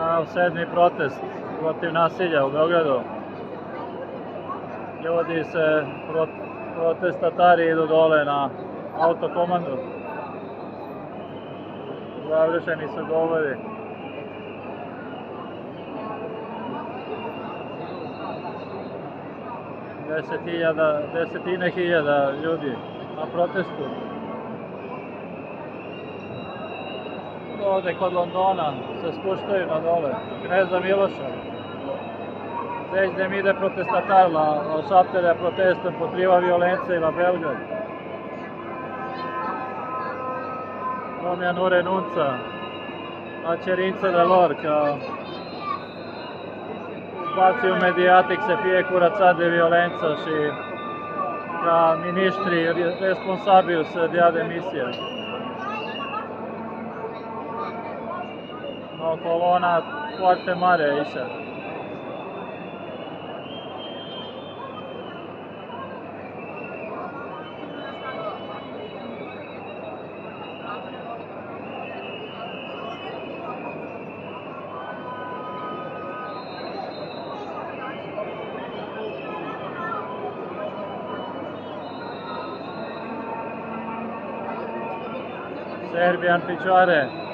7. protest protiv nasilja u Beogradu. Ljudi se, protestatari idu dole na autokomandu. Završeni su govori. Desetine hiljada ljudi na protestu. Ovde kod Londona se spuštaju na dole, Kneza Miloša. Zdaj idem ide protestatar la šaptelja protesta potriva violencija i la Belgrad. Romja Nure Nunca, la cerința de lor, că spațiul mediatic să fie curățat de violență și ca miniștrii responsabili să dea demisia. O colonă foarte mare aici. Serbia în picioare.